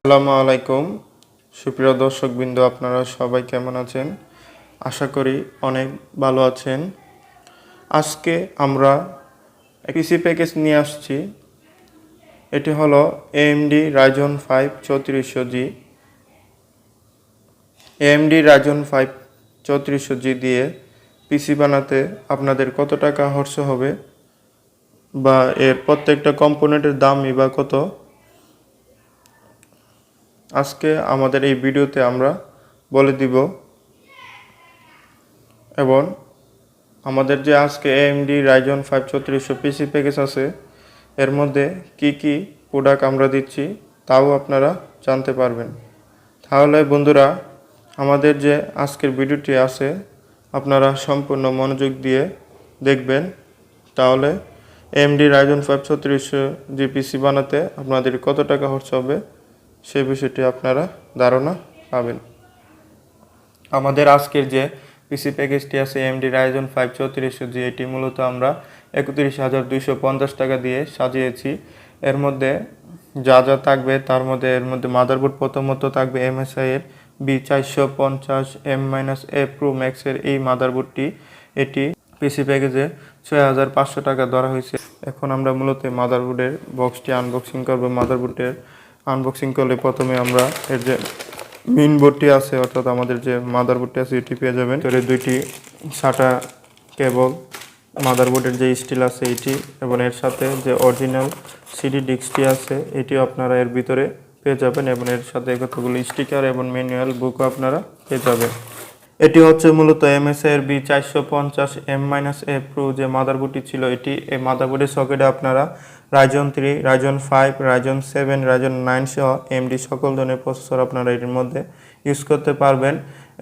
আসসালামু আলাইকুম সুপ্রিয় দর্শকবৃন্দ, আপনারা সবাই কেমন আছেন? আশা করি অনেক ভালো আছেন। আজকে আমরা পিসি প্যাকেজ নিয়ে আসছি। এটি হলো AMD Ryzen 5 3400G। AMD Ryzen 5 3400G দিয়ে পিসি বানাতে আপনাদের কত টাকা খরচ হবে বা এর প্রত্যেকটা কম্পোনেন্টের দামই বা কত, আজকে আমাদের এই ভিডিওতে আমরা বলে দিব। এবং আমাদের যে আজকে AMD Ryzen 5 3400 পিসি প্যাকেজ আছে, এর মধ্যে কি কি প্রোডাক্ট আমরা দিচ্ছি তাও আপনারা জানতে পারবেন। তাহলে বন্ধুরা, আমাদের যে আজকের ভিডিওটি আছে আপনারা সম্পূর্ণ মনোযোগ দিয়ে দেখবেন। তাহলে AMD Ryzen 5 3400 পিসি বানাতে আপনাদের কত টাকা খরচ হবে সেই বিষয়টি আপনারা ধারণা পাবেন। আমাদের আজকের যে পিসি প্যাকেজটি আছে AMD Ryzen 5 3400G, এটি মূলত আমরা 31,250 টাকা দিয়ে সাজিয়েছি। এর মধ্যে যা যা থাকবে তার মধ্যে মাদারবোর্ড প্রথমত থাকবে MSI এর B450M-A Pro Max এর এই মাদারবোর্ডটি। এটি পিসি প্যাকেজে 6,500 টাকা ধরা হয়েছে। এখন আমরা মূলত মাদারবোর্ডের বক্সটি আনবক্সিং করব। মাদারবোর্ডের আনবক্সিং করলে প্রথমে আমরা এর যে মেইন বোর্ডটি আছে, অর্থাৎ আমাদের যে মাদারবোর্ডটি আছে এটি পেয়ে যাবেন। এর দুইটি SATA কেবল, মাদারবোর্ডের যে স্টিল আছে এটি, এবং এর সাথে যে অরিজিনাল সিডি ডিস্কটি আছে এটিও আপনারা এর ভিতরে পেয়ে যাবেন, এবং এর সাথে কতগুলো স্টিকার এবং ম্যানুয়াল বুকও আপনারা পেয়ে যাবেন। এটি হচ্ছে মূলত MSI এর B450M-A Pro যে মাদারবোর্ডটি ছিল এটি। এই মাদারবোর্ডের সকেটে আপনারা Ryzen 3, Ryzen 5, Ryzen 7, Ryzen 9 সহ AMD সকল ধরনের প্রসেসর আপনারা এর মধ্যে ইউজ করতে পারবেন।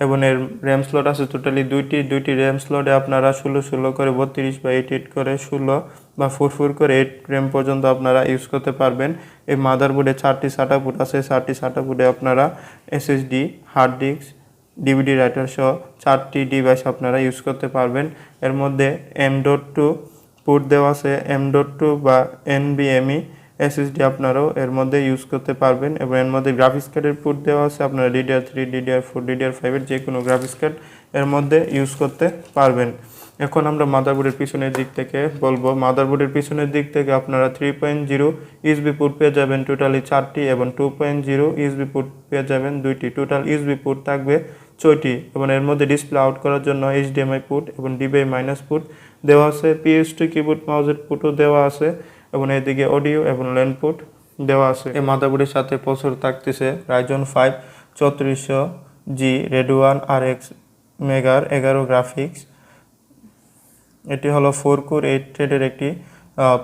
এবং এর র্যাম স্লট আছে টোটালি দুইটি র্যাম স্লটে আপনারা 16 করে 32 বা 88 করে 16 বা 44 করে 8 র্যাম পর্যন্ত আপনারা ইউজ করতে পারবেন। এই মাদারবোর্ডে 4টি SATA পোর্ট আছে। 4টি SATA পোর্টে আপনারা SSD, hard disk, DVD writer সহ 4টি ডিভাইস আপনারা ইউজ করতে পারবেন। এর মধ্যে M.2 পোর্ট দেওয়া আছে। M.2 বা NVMe SSD আপনারাও এর মধ্যে ইউজ করতে পারবেন, এবং এর মধ্যে গ্রাফিক্স কার্ডের পোর্ট দেওয়া আছে। আপনারা DDR3, DDR4, DDR5 এর যে কোনো গ্রাফিক্স কার্ড এর মধ্যে ইউজ করতে পারবেন। এখন আমরা মাদারবোর্ডের পিছনের দিক থেকে বলবো। মাদারবোর্ডের পিছনের দিক থেকে আপনারা 3.0 ইউএসবি পোর্ট পেয়ে যাবেন টোটালি 4টি, এবং 2.0 ইউএসবি পোর্ট পেয়ে যাবেন 2টি। টোটাল ইউএসবি পোর্ট থাকবে 6টি, এবং এর মধ্যে ডিসপ্লে আউট করার জন্য HDMI পোর্ট এবং DVI- পোর্ট দেওয়া আছে। PS2 কিবোর্ড মাউসের পোর্টও দেওয়া আছে, এবং এদিকে অডিও এবং ল্যান্ড পোর্ট দেওয়া আছে। এই মাদারবোর্ডের সাথে প্রসেসর থাকতেছে Ryzen 5 3400G Radeon RX মেগার 11 graphics. এটি হলো 4 কোর 8 থ্রেডের একটি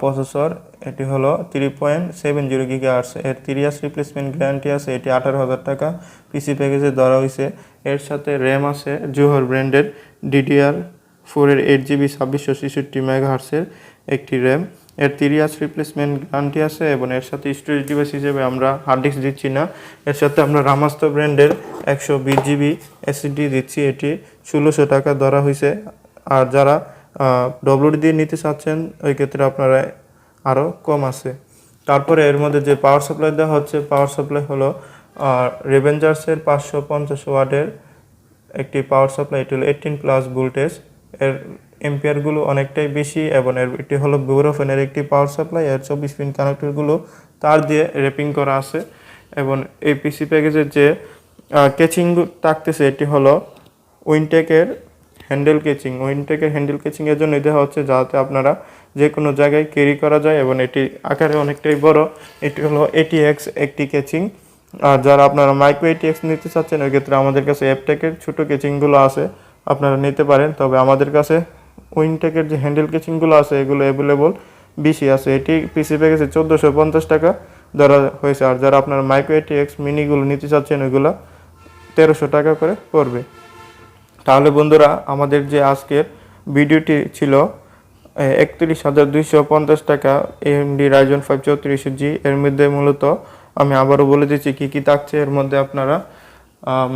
প্রসেসর। এটি হলো 3.70 GHz। এর 3 ইয়ার্স রিপ্লেসমেন্ট গ্যারান্টি আছে। এটি 18,000 টাকা পিসি প্যাকেজে ধরা হয়েছে। এর সাথে র্যাম আছে Juhor ব্র্যান্ডের DDR4 এর 8GB 2666 MHz এর একটি র্যাম। এর 3 ইয়ার্স রিপ্লেসমেন্ট গ্যারান্টি আছে, এবং এর সাথে স্টোরেজ ডিভাইস হিসেবে আমরা হার্ড ডিস্ক দিচ্ছি না। এর সাথে আমরা Ramsta ব্র্যান্ডের 120GB SSD দিচ্ছি। এটি 1600 টাকা ধরা হয়েছে। আর যারা WD দিয়ে নিতে চাচ্ছেন ওই ক্ষেত্রে আপনারা আরও কম আছে। তারপরে এর মধ্যে যে পাওয়ার সাপ্লাই দেওয়া হচ্ছে, পাওয়ার সাপ্লাই হলো রেভেঞ্জার্সের 550 ওয়াটের একটি পাওয়ার সাপ্লাই। এটি হলো 18+ ভোল্টেজ। এর এম্পিয়ারগুলো অনেকটাই বেশি, এবং এটি হলো বিউরোফেনের একটি পাওয়ার সাপ্লাই। এর 24 পিন কানেক্টরগুলো তার দিয়ে র্যাপিং করা আছে। এবং এই পিসি প্যাকেজের যে কেচিং থাকতেছে এটি হলো উইনটেকের হ্যান্ডেল কেচিং। উইনটেকের হ্যান্ডেল কেচিংয়ের জন্য দেওয়া হচ্ছে যাতে আপনারা যে কোনো জায়গায় ক্যারি করা যায়, এবং এটি আকারে অনেকটাই বড়। এটি হলো ATX একটি কেচিং। আর যারা আপনারা মাইক্রো ATX নিতে চাচ্ছেন ওই ক্ষেত্রে আমাদের কাছে অ্যাপটেকের ছোটো কেচিংগুলো আছে, আপনারা নিতে পারেন। তবে আমাদের কাছে উইনটেকের যে হ্যান্ডেল কেচিংগুলো আছে এগুলো অ্যাভেলেবল বেশি আছে। এটি পিসি প্যাকেজে 1450 টাকা ধরা হয়েছে। আর যারা আপনারা মাইক্রো ATX মিনিগুলো নিতে চাচ্ছেন ওইগুলো 1300 টাকা করে পড়বে। তাহলে বন্ধুরা, আমাদের যে আজকের ভিডিওটি ছিল 31,250 টাকা AMD Ryzen 5 3400G। এর মধ্যে মূলত আমি আবারও বলে দিচ্ছি কী কী থাকছে। এর মধ্যে আপনারা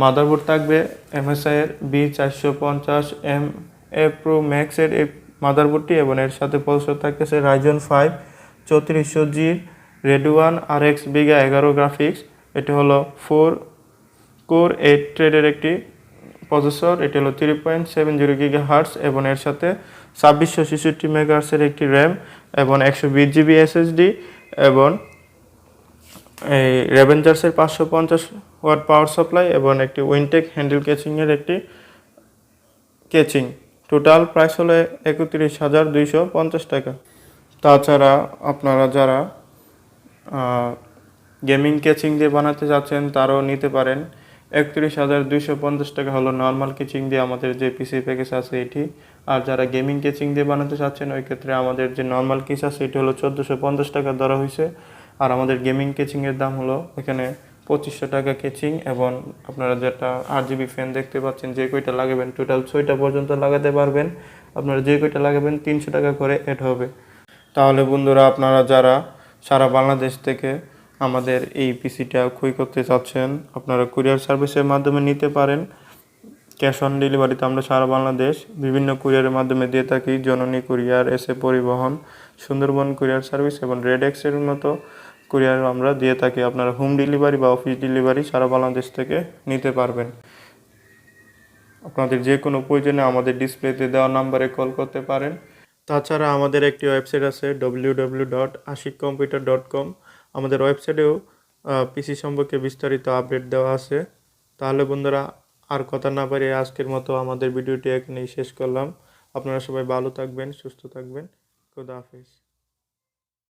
মাদারবোর্ড থাকবে MSI এর B450M-A Pro Max এর এই মাদারবোর্ডটি, এবং এর সাথে প্রসেসর থাকতেছে Ryzen 5 3400G Radeon RX Vega 11 graphics. এটি হলো 4 কোর 8 থ্রেডের একটি প্রসেসর। এটি হলো 3.70 GHz এবং এর সাথে 2666 মেগাহার্টজের একটি র্যাম এবং 120GB SSD এবং এই রেভেঞ্জার্সের 550 ওয়াট পাওয়ার সাপ্লাই এবং একটি উইনটেক হ্যান্ডেল ক্যাচিংয়ের একটি কেচিং। টোটাল প্রাইস হলো 31,250 টাকা। তাছাড়া আপনারা যারা গেমিং কেচিং দিয়ে বানাতে যাচ্ছেন তারাও নিতে পারেন। 31,250 টাকা হলো নর্মাল কেচিং দিয়ে আমাদের যে পিসি প্যাকেজ আছে এটি। আর যারা গেমিং কেচিং দিয়ে বানাতে চাচ্ছেন ওই ক্ষেত্রে আমাদের যে নর্মাল কেস আছে এটি হলো 1450 টাকা ধরা হয়েছে। আর আমাদের গেমিং কেচিংয়ের দাম হলো এখানে 2500 টাকা কেচিং এবং আপনারা যেটা RGB ফ্যান দেখতে পাচ্ছেন যে কয়টা লাগাবেন টোটাল 6টা পর্যন্ত লাগাতে পারবেন। আপনারা যে কয়টা লাগাবেন 300 টাকা করে অ্যাড হবে। তাহলে বন্ধুরা আপনারা যারা সারা বাংলাদেশ থেকে আমাদের এই পিসিটা ক্রয় করতে চাচ্ছেন আপনারা কুরিয়ার সার্ভিসের মাধ্যমে নিতে পারেন। ক্যাশ অন ডেলিভারিতে আমরা সারা বাংলাদেশ বিভিন্ন কুরিয়ারের মাধ্যমে দিয়ে থাকি। জননী কুরিয়ার, এসএ পরিবহন, সুন্দরবন কুরিয়ার সার্ভিস এবং রেডেক্সের মতো কুরিয়ার আমরা দিয়ে থাকি। আপনারা হোম ডেলিভারি বা অফিস ডেলিভারি সারা বাংলাদেশ থেকে নিতে পারবেন। আপনাদের যে কোনো প্রয়োজনে আমাদের ডিসপ্লেতে দেওয়া নাম্বারে কল করতে পারেন। তাছাড়া আমাদের একটি ওয়েবসাইট আছে www.ashikcomputer.com। আমাদের ওয়েবসাইটেও পিসি সম্পর্কে বিস্তারিত আপডেট দেওয়া আছে। তাহলে বন্ধুরা আর কথা না বাড়িয়ে আজকের মতো আমাদের ভিডিওটি এখানেই শেষ করলাম। আপনারা সবাই ভালো থাকবেন, সুস্থ থাকবেন। খোদা হাফেজ।